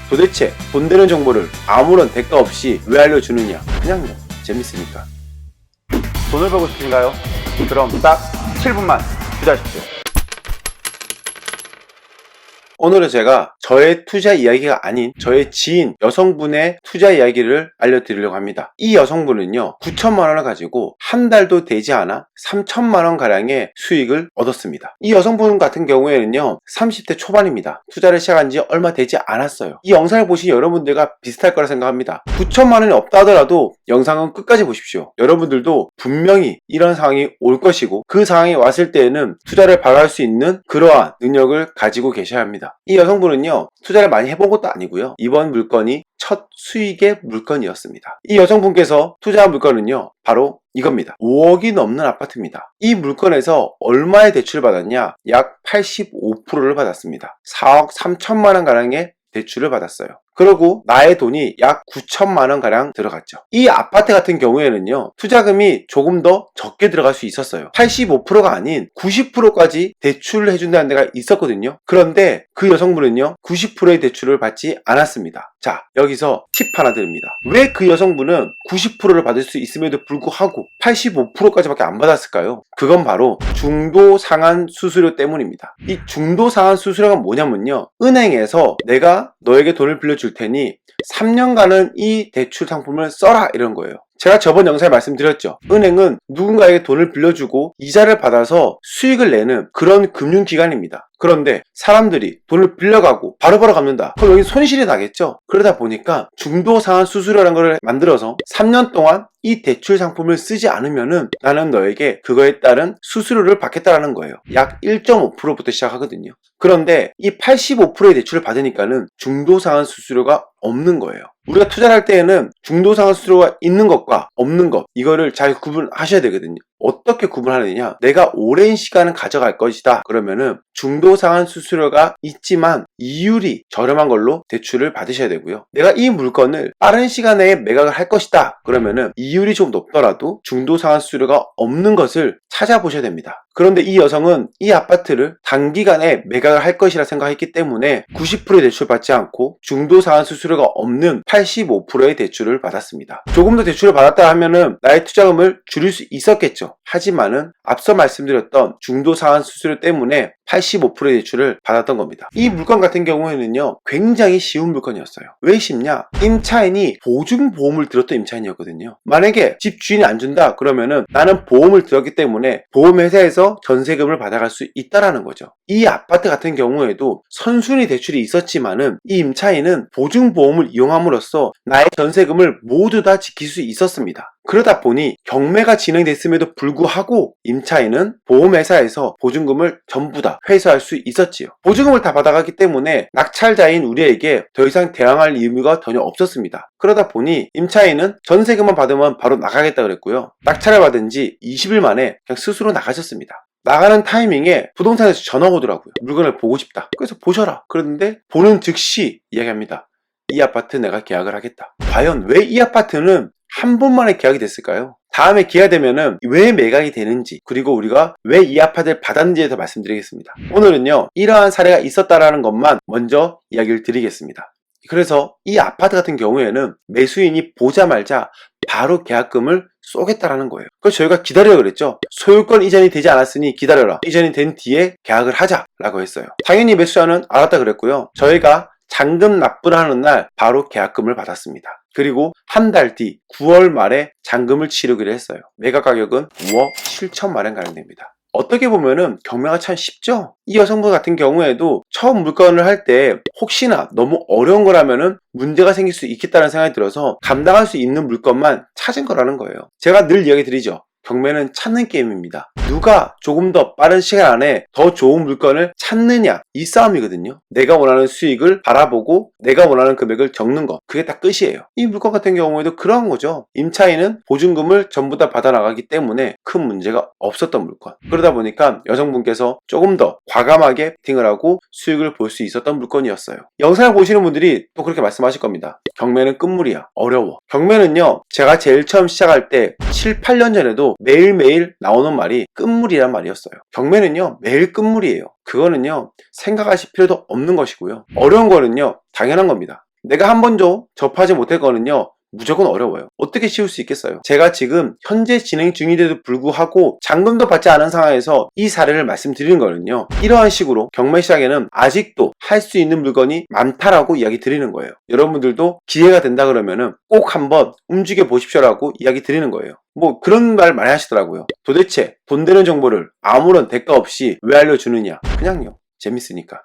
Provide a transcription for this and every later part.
도대체 돈 되는 정보를 아무런 대가 없이 왜 알려주느냐? 그냥 재밌으니까. 돈을 벌고 싶으신가요? 그럼 딱 7분만 투자하십시오. 오늘은 제가 저의 투자 이야기가 아닌 저의 지인 여성분의 투자 이야기를 알려드리려고 합니다. 이 여성분은요 9천만 원을 가지고 한 달도 되지 않아 3천만 원 가량의 수익을 얻었습니다. 이 여성분 같은 경우에는요 30대 초반입니다. 투자를 시작한 지 얼마 되지 않았어요. 이 영상을 보신 여러분들과 비슷할 거라 생각합니다. 9천만 원이 없다 하더라도 영상은 끝까지 보십시오. 여러분들도 분명히 이런 상황이 올 것이고 그 상황이 왔을 때에는 투자를 바로 할 수 있는 그러한 능력을 가지고 계셔야 합니다. 이 여성분은요 투자를 많이 해본 것도 아니고요 이번 물건이 첫 수익의 물건이었습니다. 이 여성분께서 투자한 물건은요 바로 이겁니다. 5억이 넘는 아파트입니다. 이 물건에서 얼마의 대출을 받았냐? 약 85%를 받았습니다. 4억 3천만 원 가량의 대출을 받았어요. 그리고 나의 돈이 약 9천만 원 가량 들어갔죠. 이 아파트 같은 경우에는요 투자금이 조금 더 적게 들어갈 수 있었어요. 85%가 아닌 90%까지 대출을 해준다는 데가 있었거든요. 그런데 그 여성분은요 90%의 대출을 받지 않았습니다. 자, 여기서 팁 하나 드립니다. 왜 그 여성분은 90%를 받을 수 있음에도 불구하고 85%까지밖에 안 받았을까요? 그건 바로 중도상환 수수료 때문입니다. 이 중도상환 수수료가 뭐냐면요 은행에서 내가 너에게 돈을 빌려줄 테니 3년간은 이 대출 상품을 써라 이런 거예요. 제가 저번 영상에 말씀드렸죠. 은행은 누군가에게 돈을 빌려주고 이자를 받아서 수익을 내는 그런 금융기관입니다. 그런데 사람들이 돈을 빌려가고 바로바로 갚는다. 그럼 여기 손실이 나겠죠. 그러다 보니까 중도상환 수수료라는 걸 만들어서 3년 동안 이 대출 상품을 쓰지 않으면은 나는 너에게 그거에 따른 수수료를 받겠다라는 거예요. 약 1.5%부터 시작하거든요. 그런데 이 85%의 대출을 받으니까는 중도상환 수수료가 없는 거예요. 우리가 투자를 할 때에는 중도상환 수수료가 있는 것과 없는 것 이거를 잘 구분하셔야 되거든요. 어떻게 구분하느냐? 내가 오랜 시간을 가져갈 것이다. 그러면은 중도상환 수수료가 있지만 이율이 저렴한 걸로 대출을 받으셔야 되고요. 내가 이 물건을 빠른 시간 내에 매각을 할 것이다. 그러면은 이율이 좀 높더라도 중도상환 수수료가 없는 것을 찾아보셔야 됩니다. 그런데 이 여성은 이 아파트를 단기간에 매각을 할 것이라 생각했기 때문에 90%의 대출을 받지 않고 중도상환 수수료가 없는 85%의 대출을 받았습니다. 조금 더 대출을 받았다 하면은 나의 투자금을 줄일 수 있었겠죠. 하지만은 앞서 말씀드렸던 중도상환 수수료 때문에 85%의 대출을 받았던 겁니다. 이 물건 같은 경우에는요 굉장히 쉬운 물건이었어요. 왜 쉽냐? 임차인이 보증보험을 들었던 임차인이었거든요. 만약에 집 주인이 안 준다 그러면은 나는 보험을 들었기 때문에 보험회사에서 전세금을 받아갈 수 있다라는 거죠. 이 아파트 같은 경우에도 선순위 대출이 있었지만은 이 임차인은 보증보험을 이용함으로써 나의 전세금을 모두 다 지킬 수 있었습니다. 그러다 보니 경매가 진행됐음에도 불구하고 임차인은 보험회사에서 보증금을 전부 다 회수할 수 있었지요. 보증금을 다 받아가기 때문에 낙찰자인 우리에게 더 이상 대항할 의무가 전혀 없었습니다. 그러다 보니 임차인은 전세금만 받으면 바로 나가겠다 그랬고요. 낙찰을 받은 지 20일 만에 그냥 스스로 나가셨습니다. 나가는 타이밍에 부동산에서 전화가 오더라고요. 물건을 보고 싶다. 그래서 보셔라. 그런데 보는 즉시 이야기합니다. 이 아파트 내가 계약을 하겠다. 과연 왜 이 아파트는 한 번만에 계약이 됐을까요? 다음에 기회가 되면은 왜 매각이 되는지 그리고 우리가 왜 이 아파트를 받았는지에 대해서 말씀드리겠습니다. 오늘은요 이러한 사례가 있었다라는 것만 먼저 이야기를 드리겠습니다. 그래서 이 아파트 같은 경우에는 매수인이 보자마자 바로 계약금을 쏘겠다라는 거예요. 그래서 저희가 기다려라 그랬죠. 소유권 이전이 되지 않았으니 기다려라. 이전이 된 뒤에 계약을 하자라고 했어요. 당연히 매수자는 알았다 그랬고요. 저희가 잔금 납부를 하는 날 바로 계약금을 받았습니다. 그리고 한 달 뒤 9월 말에 잔금을 치르기로 했어요. 매각 가격은 5억 7천만 원 가량 됩니다. 어떻게 보면은 경매가 참 쉽죠? 이 여성분 같은 경우에도 처음 물건을 할 때 혹시나 너무 어려운 거라면은 문제가 생길 수 있겠다는 생각이 들어서 감당할 수 있는 물건만 찾은 거라는 거예요. 제가 늘 이야기 드리죠. 경매는 찾는 게임입니다. 누가 조금 더 빠른 시간 안에 더 좋은 물건을 찾느냐 이 싸움이거든요. 내가 원하는 수익을 바라보고 내가 원하는 금액을 적는 것 그게 다 끝이에요. 이 물건 같은 경우에도 그런 거죠. 임차인은 보증금을 전부 다 받아 나가기 때문에 큰 문제가 없었던 물건. 그러다 보니까 여성분께서 조금 더 과감하게 베팅을 하고 수익을 볼 수 있었던 물건이었어요. 영상을 보시는 분들이 또 그렇게 말씀하실 겁니다. 경매는 끝물이야. 어려워. 경매는요 제가 제일 처음 시작할 때 7, 8년 전에도 매일매일 나오는 말이 끝물이란 말이었어요. 경매는요 매일 끝물이에요. 그거는요 생각하실 필요도 없는 것이고요. 어려운 거는요 당연한 겁니다. 내가 한 번도 접하지 못할 거는요, 무조건 어려워요. 어떻게 쉬울 수 있겠어요? 제가 지금 현재 진행 중인데도 불구하고 잔금도 받지 않은 상황에서 이 사례를 말씀드리는 거는요, 이러한 식으로 경매 시장에는 아직도 할 수 있는 물건이 많다라고 이야기 드리는 거예요. 여러분들도 기회가 된다 그러면은 꼭 한번 움직여 보십시오라고 이야기 드리는 거예요. 뭐 그런 말 많이 하시더라고요. 도대체 돈 되는 정보를 아무런 대가 없이 왜 알려주느냐? 그냥요, 재밌으니까.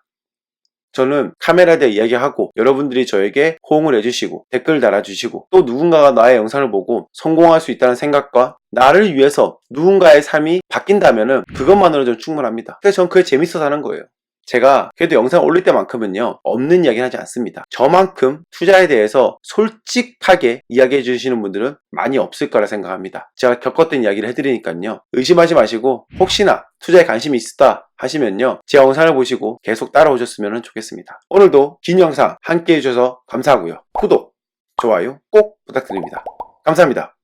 저는 카메라에 대해 이야기하고 여러분들이 저에게 호응을 해주시고 댓글 달아주시고 또 누군가가 나의 영상을 보고 성공할 수 있다는 생각과 나를 위해서 누군가의 삶이 바뀐다면 그것만으로도 좀 충분합니다. 그래서 전 그게 재밌어서 하는 거예요. 제가 그래도 영상 올릴 때만큼은요, 없는 이야기는 하지 않습니다. 저만큼 투자에 대해서 솔직하게 이야기해 주시는 분들은 많이 없을 거라 생각합니다. 제가 겪었던 이야기를 해드리니까요, 의심하지 마시고 혹시나 투자에 관심이 있다 하시면요, 제 영상을 보시고 계속 따라오셨으면 좋겠습니다. 오늘도 긴 영상 함께 해주셔서 감사하고요. 구독, 좋아요 꼭 부탁드립니다. 감사합니다.